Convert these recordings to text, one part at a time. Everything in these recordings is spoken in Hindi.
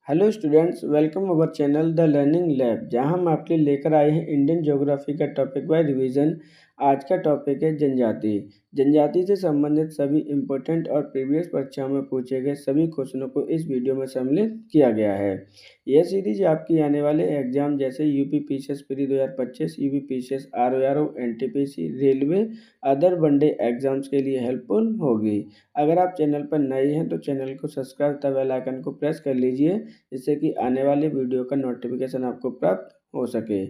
Hello students, welcome our channel the learning lab, जहां हम आपके लिए लेकर आए हैं इंडियन ज्योग्राफी का टॉपिक वाइज रिवीजन। आज का टॉपिक है जनजाति। जनजाति से संबंधित सभी इम्पोर्टेंट और प्रीवियस परीक्षाओं में पूछे गए सभी क्वेश्चनों को इस वीडियो में सम्मिलित किया गया है। यह सीरीज आपकी आने वाले एग्जाम जैसे UP PCS pre 2025, UP PCS RORO, NTPC, railway, other one day exams के लिए हेल्पफुल होगी। अगर आप चैनल पर नए हैं तो चैनल को सब्सक्राइब तथा बेल आइकन को प्रेस कर लीजिए, जिससे कि आने वाले वीडियो का नोटिफिकेशन आपको प्राप्त हो सके।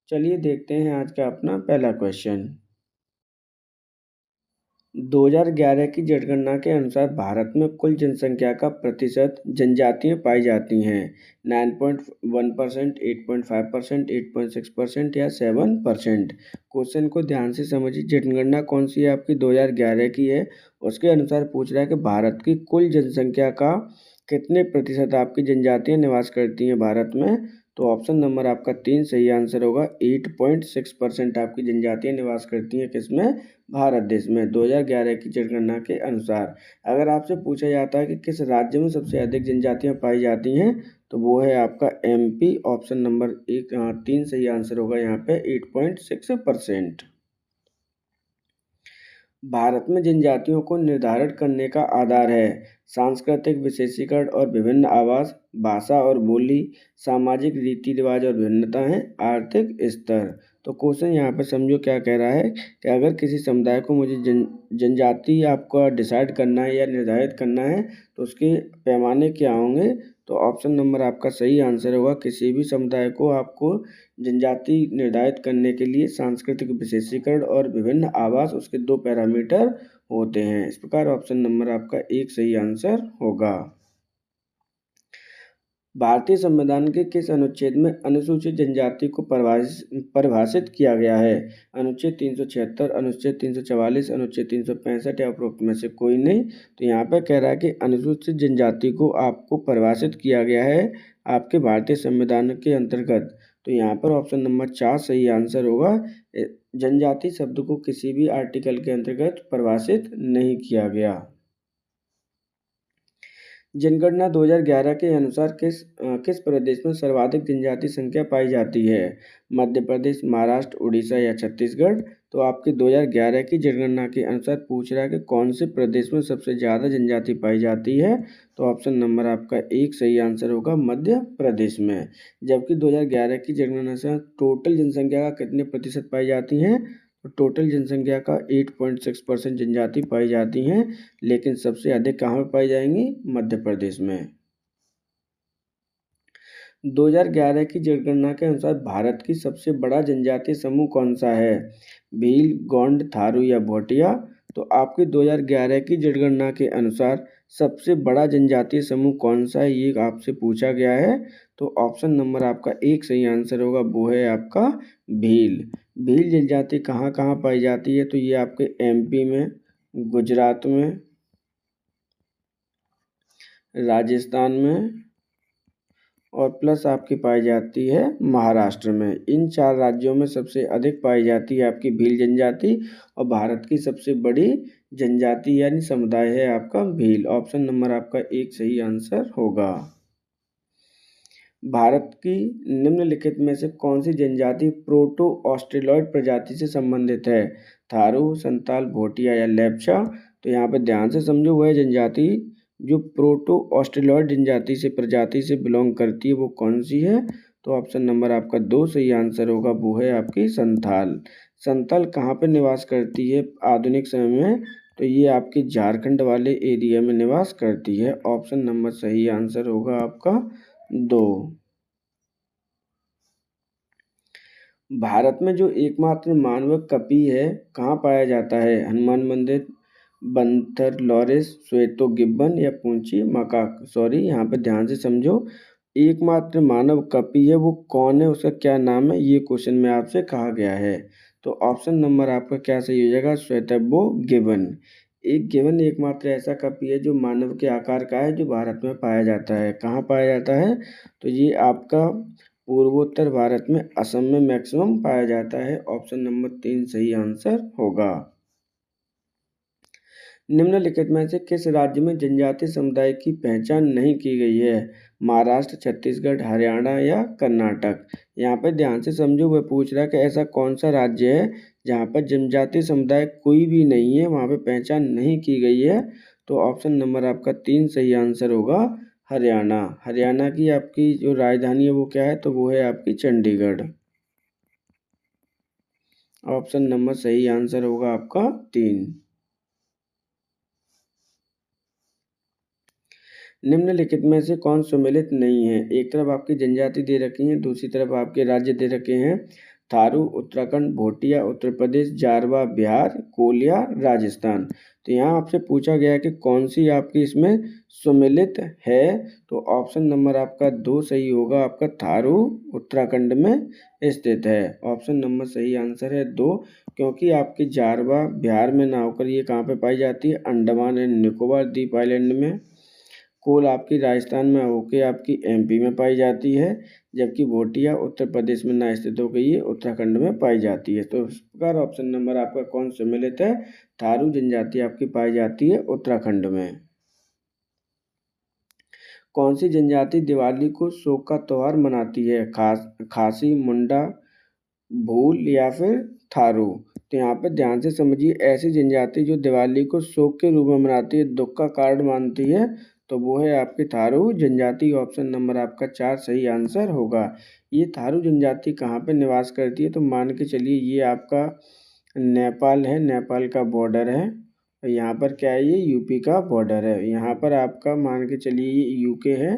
चलिए देखते हैं आज का अपना पहला क्वेश्चन। 2011 की जनगणना के अनुसार भारत में कुल जनसंख्या का प्रतिशत जनजातियां पाई जाती हैं। 9.1%, 8.5%, 8.6% या 7%। क्वेश्चन को ध्यान से समझिए। जनगणना कौन सी है? आपकी 2011 की है। उसके अनुसार पूछ रहा है कि भारत की कुल जनसंख्या का कितने प्रतिशत आपकी जनजातियां निवास करती हैं भारत में। तो ऑप्शन नंबर आपका 3 सही आंसर होगा। 8.6% आपकी जनजातियां निवास करती हैं किसमें? भारत देश में 2011 की जनगणना के अनुसार। अगर आपसे पूछा जाता है कि किस राज्य में सबसे अधिक जनजातियां पाई जाती हैं, तो वो है आपका एमपी। ऑप्शन नंबर 3 सही आंसर होगा यहाँ पे 8.6%। भारत में जनजातियों को निर्धारित करने का आधार है सांस्कृतिक विशेषीकरण और विभिन्न आवास, भाषा और बोली, सामाजिक रीति रिवाज और भिन्नताएं, आर्थिक स्तर। तो क्वेश्चन यहाँ पर समझो क्या कह रहा है कि अगर किसी समुदाय को मुझे जनजाति आपका डिसाइड करना है या निर्धारित करना है, तो उसके पैमाने क्या होंगे। तो ऑप्शन नंबर आपका सही आंसर होगा। किसी भी समुदाय को आपको जनजाति निर्धारित करने के लिए सांस्कृतिक विशेषीकरण और विभिन्न आवास, उसके 2 पैरामीटर होते हैं। इस प्रकार ऑप्शन नंबर आपका 1 सही आंसर होगा। भारतीय संविधान के किस अनुच्छेद में अनुसूचित जनजाति को परिभाषित किया गया है? अनुच्छेद 376, अनुच्छेद 344, अनुच्छेद 365 या उपरोक्त में से कोई नहीं। तो यहाँ पर कह रहा है कि अनुसूचित जनजाति को आपको परिभाषित किया गया है आपके भारतीय संविधान के अंतर्गत। तो यहाँ पर ऑप्शन नंबर 4 सही आंसर होगा। जनजाति शब्द को किसी भी आर्टिकल के अंतर्गत परिभाषित नहीं किया गया। जनगणना 2011 के अनुसार किस प्रदेश में सर्वाधिक जनजाति संख्या पाई जाती है? मध्य प्रदेश, महाराष्ट्र, उड़ीसा या छत्तीसगढ़। तो आपकी 2011 की जनगणना के अनुसार पूछ रहा है कि कौन से प्रदेश में सबसे ज़्यादा जनजाति पाई जाती है। तो ऑप्शन नंबर आपका 1 सही आंसर होगा, मध्य प्रदेश में। जबकि 2011 की जनगणना से टोटल जनसंख्या का कितने प्रतिशत पाई जाती हैं? तो टोटल जनसंख्या का 8.6% जनजाति पाई जाती हैं, लेकिन सबसे अधिक कहाँ पर पाई जाएंगी? मध्य प्रदेश में। 2011 की जनगणना के अनुसार भारत की सबसे बड़ा जनजातीय समूह कौन सा है? भील, गोंड, थारू या भोटिया। तो आपकी 2011 की जनगणना के अनुसार सबसे बड़ा जनजातीय समूह कौन सा है, ये आपसे पूछा गया है। तो ऑप्शन नंबर आपका 1 सही आंसर होगा, वो है आपका भील। भील जनजाति कहाँ कहाँ पाई जाती है? तो ये आपके एमपी में, गुजरात में, राजस्थान में और प्लस आपकी पाई जाती है महाराष्ट्र में। इन 4 राज्यों में सबसे अधिक पाई जाती है आपकी भील जनजाति, और भारत की सबसे बड़ी जनजाति यानी समुदाय है आपका भील। ऑप्शन नंबर आपका 1 सही आंसर होगा। भारत की निम्नलिखित में से कौन सी जनजाति प्रोटो ऑस्ट्रेलॉइड प्रजाति से संबंधित है? थारू, संताल, भोटिया या लेप्चा। तो यहाँ पे ध्यान से समझो, वह जनजाति जो प्रोटो ऑस्ट्रेलॉइड जनजाति से प्रजाति से बिलोंग करती है वो कौन सी है? तो ऑप्शन नंबर आपका 2 सही आंसर होगा, वो है आपकी संथाल। संथाल कहाँ पे निवास करती है आधुनिक समय में? तो ये आपके झारखंड वाले एरिया में निवास करती है। ऑप्शन नंबर सही आंसर होगा आपका 2। भारत में जो एकमात्र मानव कपि है कहाँ पाया जाता है? हनुमान मंदिर, बंथर लॉरेस, श्वेतो गिब्बन या पूंछी मकाक। सॉरी, यहाँ पे ध्यान से समझो। एकमात्र मानव कपि है वो कौन है, उसका क्या नाम है, ये क्वेश्चन में आपसे कहा गया है। तो ऑप्शन नंबर आपका क्या सही हो जाएगा? श्वेतम्बो गिब्बन। एक गिब्बन एकमात्र ऐसा कपि है जो मानव के आकार का है, जो भारत में पाया जाता है। कहाँ पाया जाता है? तो ये आपका पूर्वोत्तर भारत में असम में मैक्सिमम पाया जाता है। ऑप्शन नंबर 3 सही आंसर होगा। निम्नलिखित में से किस राज्य में जनजातीय समुदाय की पहचान नहीं की गई है? महाराष्ट्र, छत्तीसगढ़, हरियाणा या कर्नाटक? यहाँ पर ध्यान से समझो, वह पूछ रहा है कि ऐसा कौन सा राज्य है जहाँ पर जनजातीय समुदाय कोई भी नहीं है, वहाँ पे पहचान नहीं की गई है। तो ऑप्शन नंबर आपका 3 सही आंसर होगा हरियाणा। हरियाणा की आपकी जो राजधानी है वो क्या है? तो वो है आपकी चंडीगढ़। ऑप्शन नंबर सही आंसर होगा आपका 3। निम्नलिखित में से कौन सम्मिलित नहीं है? एक तरफ आपकी जनजाति दे रखी है, दूसरी तरफ आपके राज्य दे रखे हैं। थारू उत्तराखंड, भोटिया उत्तर प्रदेश, जारवा बिहार, कोलिया राजस्थान। तो यहाँ आपसे पूछा गया है कि कौन सी आपकी इसमें सम्मिलित है। तो ऑप्शन नंबर आपका 2 सही होगा। आपका थारू उत्तराखंड में स्थित है। ऑप्शन नंबर सही आंसर है 2, क्योंकि आपकी जारवा बिहार में ना होकर ये कहाँ पे पाई जाती है? अंडमान एंड निकोबार द्वीप आइलैंड में। कोल आपकी राजस्थान में होके आपकी एमपी में पाई जाती है, जबकि भोटिया उत्तर प्रदेश में ना स्थित होकर ये उत्तराखंड में पाई जाती है। तो इस प्रकार ऑप्शन नंबर आपका कौन सम्मिलित है? थारू जनजाति आपकी पाई जाती है उत्तराखंड में। कौन सी जनजाति दिवाली को शोक का त्योहार मनाती है? खासी, मुंडा, भूल या फिर थारू? तो यहाँ पे ध्यान से समझिए, ऐसी जनजाति जो दिवाली को शोक के रूप में मनाती है, दुख का कारण मानती है, तो वो है आपकी थारू जनजाति। ऑप्शन नंबर आपका 4 सही आंसर होगा। ये थारू जनजाति कहाँ पे निवास करती है? तो मान के चलिए ये आपका नेपाल है, नेपाल का बॉर्डर है। और यहाँ पर क्या है? ये यूपी का बॉर्डर है। यहाँ पर आपका मान के चलिए ये यूके है।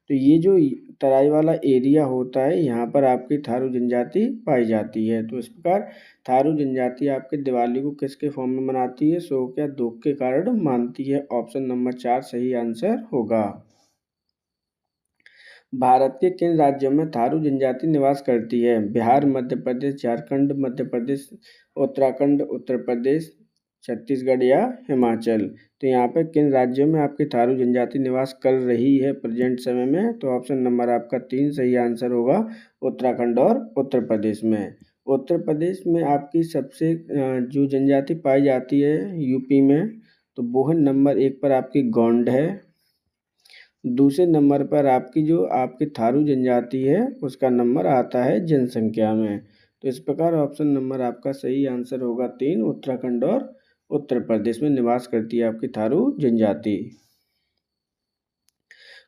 तो ये जो तराई वाला एरिया होता है, यहाँ पर आपकी थारू जनजाति पाई जाती है। तो इस प्रकार थारू जनजाति आपके दिवाली को किसके फॉर्म में मनाती है? शोक या दुख के कारण मानती है। ऑप्शन नंबर 4 सही आंसर होगा। भारत के किन राज्यों में थारू जनजाति निवास करती है? बिहार, मध्य प्रदेश, झारखंड, मध्य प्रदेश, उत्तराखंड, उत्तर प्रदेश, छत्तीसगढ़ या हिमाचल? तो यहाँ पे किन राज्यों में आपकी थारू जनजाति निवास कर रही है प्रेजेंट समय में? तो ऑप्शन नंबर आपका 3 सही आंसर होगा, उत्तराखंड और उत्तर प्रदेश में। उत्तर प्रदेश में आपकी सबसे जो जनजाति पाई जाती है यूपी में, तो वो है नंबर 1 पर आपकी गोंड है। दूसरे नंबर पर आपकी जो आपकी थारू जनजाति है उसका नंबर आता है जनसंख्या में। तो इस प्रकार ऑप्शन नंबर आपका सही आंसर होगा 3, उत्तराखंड और उत्तर प्रदेश में निवास करती है आपकी थारू जनजाति।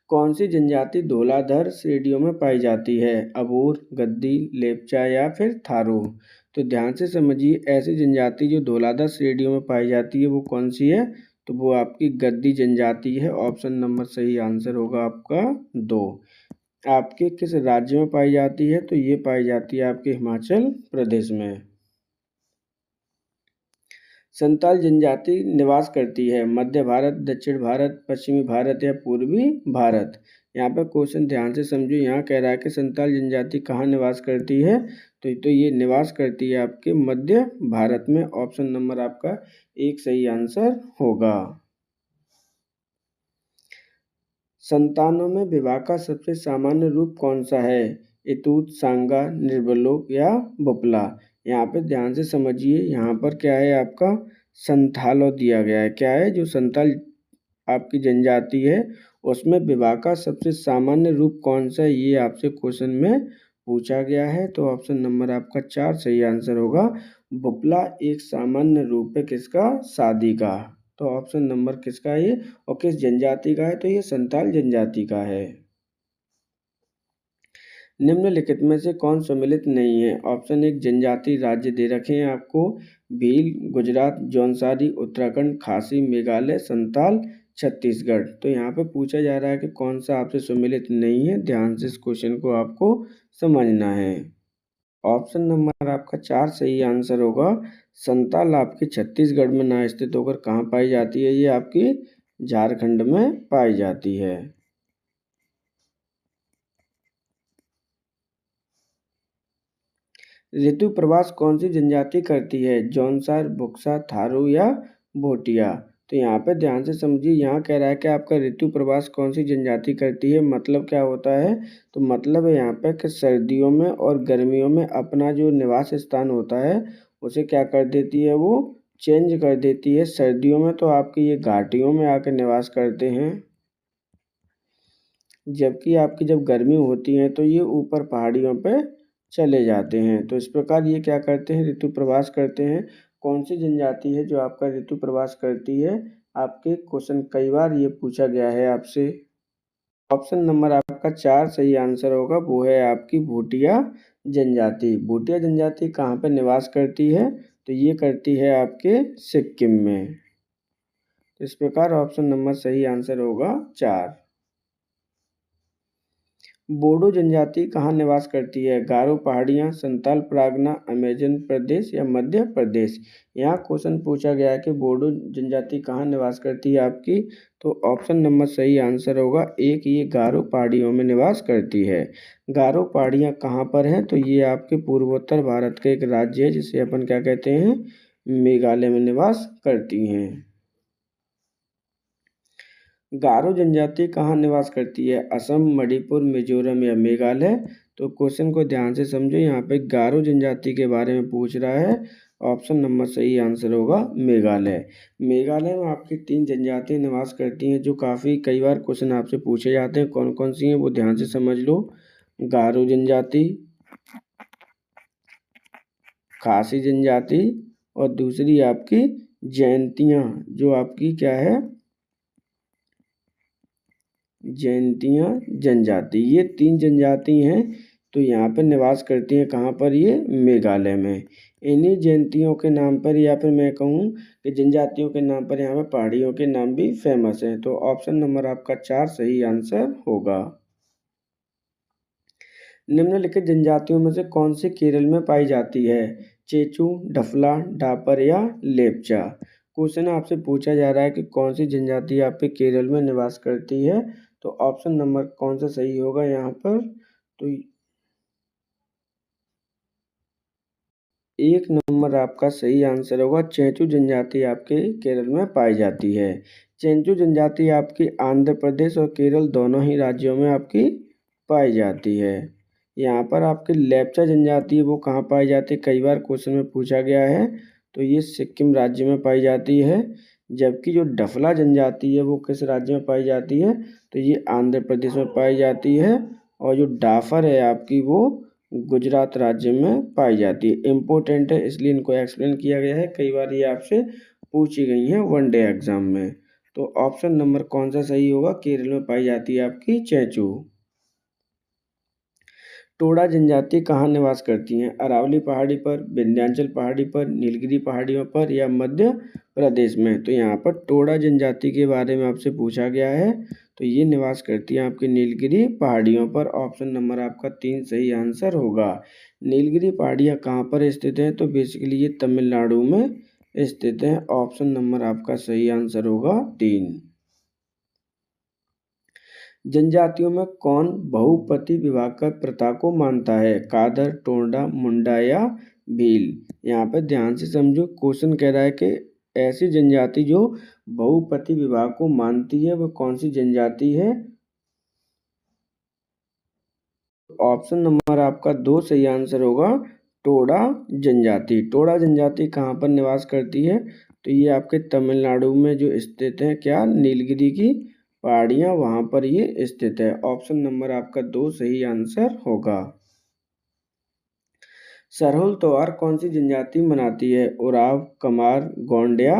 कौन सी जनजाति धौलाधर श्रेणियों में पाई जाती है? अबोर, गद्दी, लेपचा या फिर थारू? तो ध्यान से समझिए, ऐसी जनजाति जो धौलाधर श्रेणियों में पाई जाती है वो कौन सी है? तो वो आपकी गद्दी जनजाति है। ऑप्शन नंबर सही आंसर होगा आपका 2। आपके किस राज्य में पाई जाती है? तो ये पाई जाती है आपके हिमाचल प्रदेश में। संताल जनजाति निवास करती है मध्य भारत, दक्षिण भारत, पश्चिमी भारत या पूर्वी भारत? यहाँ पर क्वेश्चन ध्यान से समझो। यहाँ कह रहा है कि संताल जनजाति कहाँ निवास करती है? तो ये निवास करती है आपके मध्य भारत में। ऑप्शन नंबर आपका 1 सही आंसर होगा। संतानों में विवाह का सबसे सामान्य रूप कौन सा है? इतूत, सांगा, निर्वलोक या बुपला? यहाँ पे ध्यान से समझिए, यहाँ पर क्या है आपका संथालो दिया गया है। क्या है? जो संथाल आपकी जनजाति है उसमें विवाह का सबसे सामान्य रूप कौन सा है, ये आपसे क्वेश्चन में पूछा गया है। तो ऑप्शन नंबर आपका 4 सही आंसर होगा। बुपला एक सामान्य रूप है किसका? शादी का। तो ऑप्शन नंबर किसका है ये और किस जनजाति का है? तो ये संताल जनजाति का है। निम्नलिखित में से कौन सम्मिलित नहीं है? ऑप्शन 1 जनजाति राज्य दे रखे हैं आपको, भील, गुजरात, जौनसारी, उत्तराखंड, खासी, मेघालय, संताल, छत्तीसगढ़। तो यहाँ पे पूछा जा रहा है कि कौन सा आपसे सम्मिलित नहीं है। ध्यान से इस क्वेश्चन को आपको समझना है। ऑप्शन नंबर आपका 4 सही आंसर होगा। संताल आपकी छत्तीसगढ़ में ना स्थित होकर कहाँ पाई जाती है? ये आपकी झारखंड में पाई जाती है। ऋतु प्रवास कौन सी जनजाति करती है? जौनसार, बुक्सा, थारू या भोटिया? तो यहाँ पे ध्यान से समझिए, यहाँ कह रहा है कि आपका ऋतु प्रवास कौन सी जनजाति करती है। मतलब क्या होता है? तो मतलब है यहाँ पे कि सर्दियों में और गर्मियों में अपना जो निवास स्थान होता है उसे क्या कर देती है? वो चेंज कर देती है। सर्दियों में तो आपकी ये घाटियों में आकर निवास करते हैं, जबकि आपकी जब गर्मी होती है तो ये ऊपर पहाड़ियों पे चले जाते हैं। तो इस प्रकार ये क्या करते हैं, ऋतु प्रवास करते हैं। कौन सी जनजाति है जो आपका ऋतु प्रवास करती है? आपके क्वेश्चन कई बार ये पूछा गया है आपसे। ऑप्शन नंबर आपका 4 सही आंसर होगा, वो है आपकी भूटिया जनजाति। भूटिया जनजाति कहाँ पे निवास करती है? तो ये करती है आपके सिक्किम में। इस प्रकार ऑप्शन नंबर सही आंसर होगा 4। बोडो जनजाति कहाँ निवास करती है? गारो पहाड़ियाँ, संताल परगना, अमेजन प्रदेश या मध्य प्रदेश। यहाँ क्वेश्चन पूछा गया है कि बोडो जनजाति कहाँ निवास करती है आपकी, तो ऑप्शन नंबर सही आंसर होगा 1, ये गारो पहाड़ियों में निवास करती है। गारो पहाड़ियाँ कहाँ पर हैं? तो ये आपके पूर्वोत्तर भारत का एक राज्य है जिसे अपन क्या कहते हैं, मेघालय में निवास करती हैं। गारो जनजाति कहाँ निवास करती है? असम, मणिपुर, मिजोरम या मेघालय। तो क्वेश्चन को ध्यान से समझो, यहाँ पे गारो जनजाति के बारे में पूछ रहा है। ऑप्शन नंबर सही आंसर होगा मेघालय। मेघालय में आपकी 3 जनजातियाँ निवास करती हैं जो काफ़ी कई बार क्वेश्चन आपसे पूछे जाते हैं। कौन कौन सी हैं वो ध्यान से समझ लो। गारो जनजाति, खासी जनजाति और दूसरी आपकी जयंतियाँ, जो आपकी क्या है, जयंतियाँ जनजाति। ये 3 जनजाति हैं तो यहाँ पर निवास करती हैं। कहाँ पर? ये मेघालय में। इन्हीं जयंतियों के नाम पर, या फिर मैं कहूँ कि जनजातियों के नाम पर, यहाँ पर पहाड़ियों के नाम भी फेमस हैं। तो ऑप्शन नंबर आपका 4 सही आंसर होगा। निम्नलिखित जनजातियों में से कौन सी केरल में पाई जाती है? चेचू, डफला, डापर या लेपचा। क्वेश्चन आपसे पूछा जा रहा है कि कौन सी जनजाति आपके केरल में निवास करती है, तो ऑप्शन नंबर कौन सा सही होगा यहाँ पर? तो 1 नंबर आपका सही आंसर होगा। चेंचू जनजाति आपके केरल में पाई जाती है। चेंचू जनजाति आपकी आंध्र प्रदेश और केरल दोनों ही राज्यों में आपकी पाई जाती है। यहाँ पर आपकी लेप्चा जनजाति है, वो कहाँ पाई जाती है, कई बार क्वेश्चन में पूछा गया है। तो ये सिक्किम राज्य में पाई जाती है। जबकि जो डफला जनजाति है वो किस राज्य में पाई जाती है? तो ये आंध्र प्रदेश में पाई जाती है। और जो डाफर है आपकी, वो गुजरात राज्य में पाई जाती है। इम्पोर्टेंट है इसलिए इनको एक्सप्लेन किया गया है, कई बार ये आपसे पूछी गई हैं वनडे एग्जाम में। तो ऑप्शन नंबर कौन सा सही होगा? केरल में पाई जाती है आपकी चेंचू। टोडा जनजाति कहाँ निवास करती हैं? अरावली पहाड़ी पर, विंध्याचल पहाड़ी पर, नीलगिरी पहाड़ियों पर या मध्य प्रदेश में। तो यहाँ पर टोडा जनजाति के बारे में आपसे पूछा गया है। तो ये निवास करती है आपकी नीलगिरी पहाड़ियों पर। ऑप्शन नंबर आपका 3 सही आंसर होगा। नीलगिरी पहाड़ियाँ कहाँ पर स्थित हैं? तो बेसिकली ये तमिलनाडु में स्थित हैं। ऑप्शन नंबर आपका सही आंसर होगा 3। जनजातियों में कौन बहुपति विवाह का प्रथा को मानता है? कादर, टोंडा, मुंडा या भील। यहाँ पर ध्यान से समझो, क्वेश्चन कह रहा है कि ऐसी जनजाति जो बहुपति विवाह को मानती है, वह कौन सी जनजाति है? ऑप्शन नंबर आपका 2 सही आंसर होगा, टोडा जनजाति। टोडा जनजाति कहाँ पर निवास करती है? तो ये आपके तमिलनाडु में जो स्थित है, क्या, नीलगिरी की पहाड़ियाँ, वहाँ पर ये स्थित है। ऑप्शन नंबर आपका 2 सही आंसर होगा। सरहुल त्योहार कौन सी जनजाति मनाती है? उराव, कमार, गोंडिया,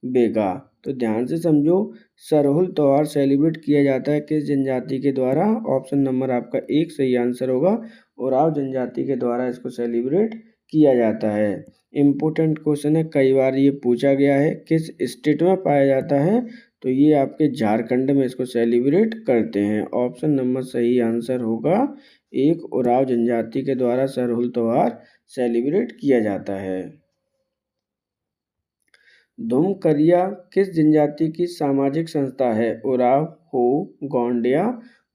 बेगा। तो ध्यान से समझो, सरहुल त्योहार सेलिब्रेट किया जाता है किस जनजाति के द्वारा? ऑप्शन नंबर आपका 1 सही आंसर होगा। उराव जनजाति के द्वारा इसको सेलिब्रेट किया जाता है। इम्पोर्टेंट क्वेश्चन है, कई बार ये पूछा गया है, किस स्टेट में पाया जाता है? तो ये आपके झारखंड में इसको सेलिब्रेट करते हैं। ऑप्शन नंबर सही आंसर होगा 1, उराव जनजाति के द्वारा सरहुल त्योहार सेलिब्रेट किया जाता है। धुमकरिया किस जनजाति की सामाजिक संस्था है? उराव, हो, गोंडिया,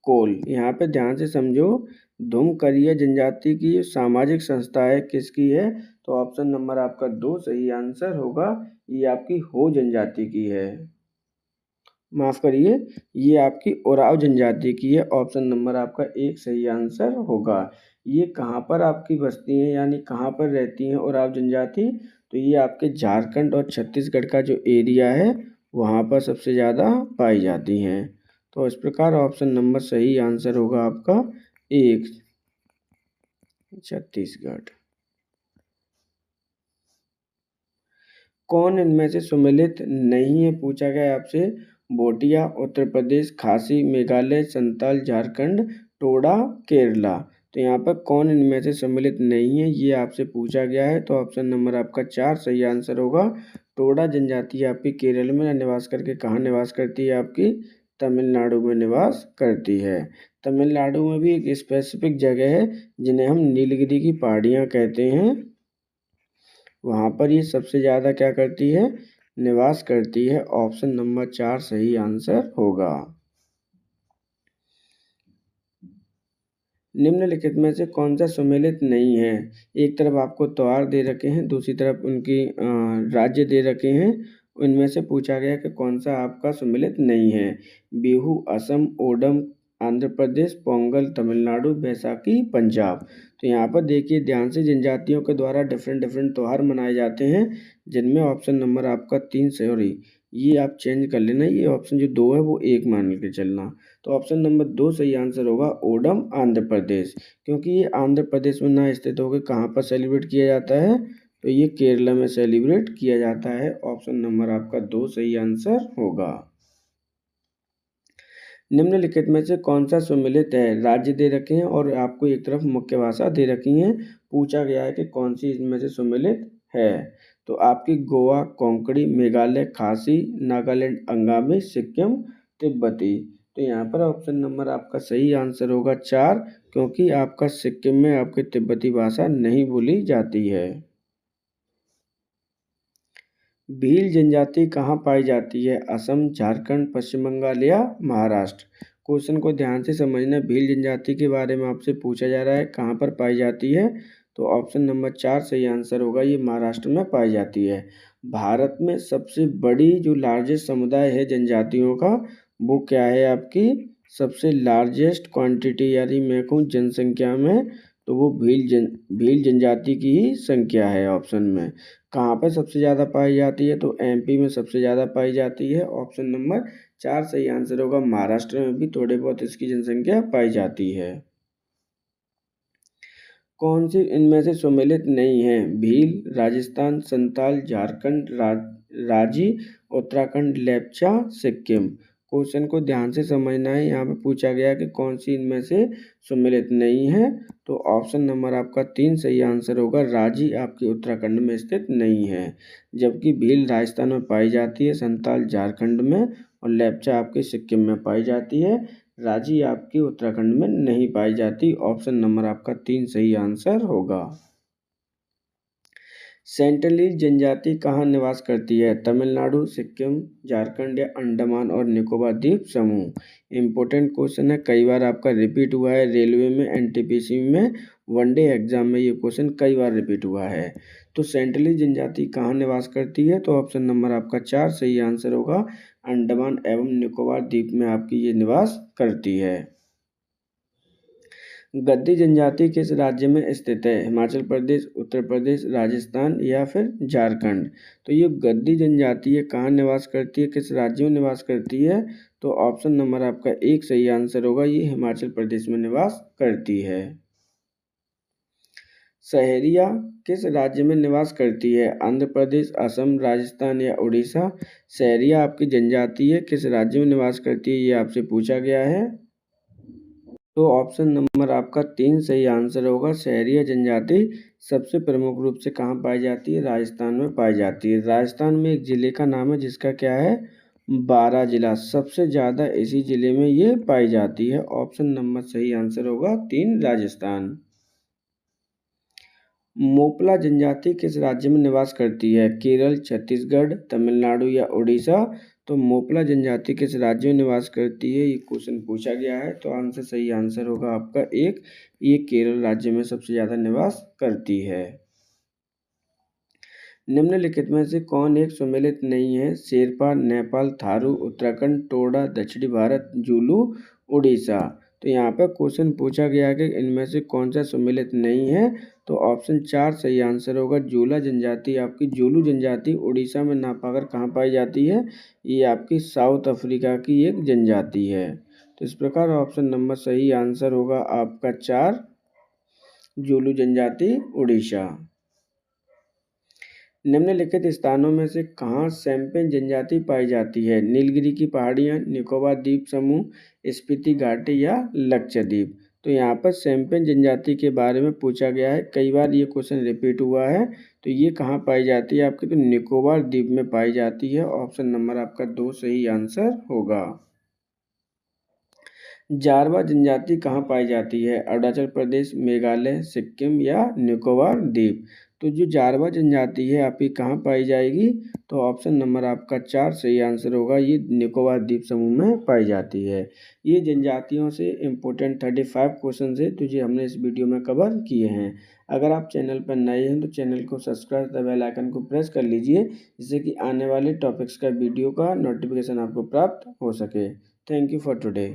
कोल। यहाँ पे ध्यान से समझो, धुमकरिया जनजाति की सामाजिक संस्था है, किसकी है? तो ऑप्शन नंबर आपका 2 सही आंसर होगा, ये आपकी हो जनजाति की है। माफ़ करिए, ये आपकी ओराव जनजाति की है। ऑप्शन नंबर आपका 1 सही आंसर होगा। ये कहाँ पर आपकी बसती हैं, यानी कहाँ पर रहती हैं ओराव जनजाति? तो ये आपके झारखंड और छत्तीसगढ़ का जो एरिया है वहाँ पर सबसे ज़्यादा पाई जाती हैं। तो इस प्रकार ऑप्शन नंबर सही आंसर होगा आपका 1 छत्तीसगढ़। कौन इनमें से सम्मिलित नहीं है, पूछा गया है आपसे। भोटिया उत्तर प्रदेश, खासी मेघालय, संताल झारखंड, टोडा केरला। तो यहाँ पर कौन इनमें से सम्मिलित नहीं है ये आपसे पूछा गया है। तो ऑप्शन नंबर आपका 4 सही आंसर होगा। टोडा जनजाति आपकी केरल में निवास करके कहाँ निवास करती है? आपकी तमिलनाडु में निवास करती है। तमिलनाडु में भी एक स्पेसिफिक जगह है जिन्हें हम नीलगिरी की पहाड़ियाँ कहते हैं, वहाँ पर ये सबसे ज़्यादा क्या करती है? निवास करती है। ऑप्शन नंबर 4 सही आंसर होगा। निम्नलिखित में से कौन सा सम्मिलित नहीं है? एक तरफ आपको त्योहार दे रखे हैं, दूसरी तरफ उनकी राज्य दे रखे हैं। उनमें से पूछा गया कि कौन सा आपका सम्मिलित नहीं है? बिहू असम, ओणम आंध्र प्रदेश, पोंगल तमिलनाडु, बैसाखी पंजाब। तो यहाँ पर देखिए ध्यान से, जनजातियों के द्वारा डिफरेंट डिफरेंट त्यौहार मनाए जाते हैं, जिनमें ऑप्शन नंबर आपका 3 सॉरी ये आप चेंज कर लेना, ये ऑप्शन जो 2 है वो 1 मान के चलना। तो ऑप्शन नंबर 2 सही आंसर होगा, ओणम आंध्र प्रदेश। क्योंकि ये आंध्र प्रदेश में ना स्थित होकर कहाँ पर सेलिब्रेट किया जाता है? तो ये केरला में सेलिब्रेट किया जाता है। ऑप्शन नंबर आपका 2 सही आंसर होगा। निम्नलिखित में से कौन सा सम्मिलित है? राज्य दे रखे हैं और आपको एक तरफ मुख्य भाषा दे रखी है। पूछा गया है कि कौन सी इनमें से सम्मिलित है? तो आपकी गोवा, कोंकणी, मेघालय, खासी, नागालैंड, अंगामी, सिक्किम, तिब्बती। तो यहाँ पर ऑप्शन नंबर आपका सही आंसर होगा 4, क्योंकि आपका सिक्किम में आपकी तिब्बती भाषा नहीं बोली जाती है। भील जनजाति कहाँ पाई जाती है? असम, झारखंड, पश्चिम बंगाल या महाराष्ट्र। क्वेश्चन को ध्यान से समझना। भील जनजाति के बारे में आपसे पूछा जा रहा है कहाँ पर पाई जाती है? तो ऑप्शन नंबर 4 सही आंसर होगा, ये महाराष्ट्र में पाई जाती है। भारत में सबसे बड़ी जो लार्जेस्ट समुदाय है जनजातियों का, वो क्या है आपकी? सबसे लार्जेस्ट क्वांटिटी, यानी मैं कहूँ जनसंख्या में, तो वो भील जनजाति की ही संख्या है ऑप्शन में। कहाँ पर सबसे ज़्यादा पाई जाती है? तो एमपी में सबसे ज़्यादा पाई जाती है। ऑप्शन नंबर 4 सही आंसर होगा। महाराष्ट्र में भी थोड़े बहुत इसकी जनसंख्या पाई जाती है। कौन सी इनमें से सम्मिलित नहीं है? भील, राजस्थान, संताल, झारखंड, राजी, उत्तराखंड, लेप्चा, सिक्किम। क्वेश्चन को ध्यान से समझना है। यहाँ पे पूछा गया कि कौन सी इनमें से सम्मिलित नहीं है? तो ऑप्शन नंबर आपका 3 सही आंसर होगा। राजी आपके उत्तराखंड में स्थित नहीं है, जबकि भील राजस्थान में पाई जाती है, संताल झारखंड में और लेप्चा आपके सिक्किम में पाई जाती है। राजी आपकी उत्तराखंड में नहीं पाई जाती। ऑप्शन नंबर आपका 3 सही आंसर होगा। सेंट्रलीज जनजाति कहाँ निवास करती है? तमिलनाडु, सिक्किम, झारखंड या अंडमान और निकोबार द्वीप समूह। इम्पोर्टेंट क्वेश्चन है, कई बार आपका रिपीट हुआ है रेलवे में, एनटीपीसी में, वनडे एग्जाम में ये क्वेश्चन कई बार रिपीट हुआ है। तो सेंट्रलीज जनजाति कहाँ निवास करती है? तो ऑप्शन नंबर आपका 4 सही आंसर होगा। अंडमान एवं निकोबार द्वीप में आपकी ये निवास करती है। गद्दी जनजाति किस राज्य में स्थित है? हिमाचल प्रदेश, उत्तर प्रदेश, राजस्थान या फिर झारखंड। तो ये गद्दी जनजाति है, कहाँ निवास करती है, किस राज्य में निवास करती है? तो ऑप्शन नंबर आपका 1 सही आंसर होगा, ये हिमाचल प्रदेश में निवास करती है। सहरिया किस राज्य में निवास करती है? आंध्र प्रदेश, असम, राजस्थान या उड़ीसा। सहरिया आपकी जनजाति है, किस राज्य में निवास करती है ये आपसे पूछा गया है। तो ऑप्शन नंबर आपका 3 सही आंसर होगा। सहरिया जनजाति सबसे प्रमुख रूप से कहाँ पाई जाती है? राजस्थान में पाई जाती है। राजस्थान में एक जिले का नाम है जिसका क्या है? बारां जिला। सबसे ज़्यादा इसी जिले में ये पाई जाती है। ऑप्शन नंबर सही आंसर होगा 3 राजस्थान। मोपला जनजाति किस राज्य में निवास करती है? केरल, छत्तीसगढ़, तमिलनाडु या उड़ीसा। तो मोपला जनजाति किस राज्य में निवास करती है ये क्वेश्चन पूछा गया है। तो आंसर सही आंसर होगा आपका 1, ये केरल राज्य में सबसे ज़्यादा निवास करती है। निम्नलिखित में से कौन एक सम्मिलित नहीं है? शेरपा, नेपाल, थारू, उत्तराखंड, टोडा, दक्षिणी भारत, जुलू, उड़ीसा। तो यहाँ पर क्वेश्चन पूछा गया है कि इनमें से कौन सा सम्मिलित नहीं है, तो ऑप्शन 4 सही आंसर होगा। जूला जनजाति, आपकी जुलू जनजाति उड़ीसा में नापाकर कहाँ पाई जाती है? ये आपकी साउथ अफ्रीका की एक जनजाति है। तो इस प्रकार ऑप्शन नंबर सही आंसर होगा आपका 4, जुलू जनजाति उड़ीसा। निम्नलिखित स्थानों में से कहाँ सैम्पन जनजाति पाई जाती है? नीलगिरी की पहाड़ियाँ, निकोबार द्वीप समूह, स्पीति घाटी या लक्षद्वीप। तो यहाँ पर सैम्पन जनजाति के बारे में पूछा गया है, कई बार ये क्वेश्चन रिपीट हुआ है। तो ये कहाँ पाई जाती है आपकी? तो निकोबार द्वीप में पाई जाती है। ऑप्शन नंबर आपका 2 सही आंसर होगा। जारवा जनजाति कहाँ पाई जाती है? अरुणाचल प्रदेश, मेघालय, सिक्किम या निकोबार द्वीप। तो जो जारवा जनजाति है आपकी कहाँ पाई जाएगी? तो ऑप्शन नंबर आपका 4 सही आंसर होगा। ये निकोबार द्वीप समूह में पाई जाती है। ये जनजातियों से इम्पोर्टेंट 35 क्वेश्चन है तो ये हमने इस वीडियो में कवर किए हैं। अगर आप चैनल पर नए हैं तो चैनल को सब्सक्राइब कर बेल आइकन को प्रेस कर लीजिए, जिससे कि आने वाले टॉपिक्स का वीडियो का नोटिफिकेशन आपको प्राप्त हो सके। Thank you for today.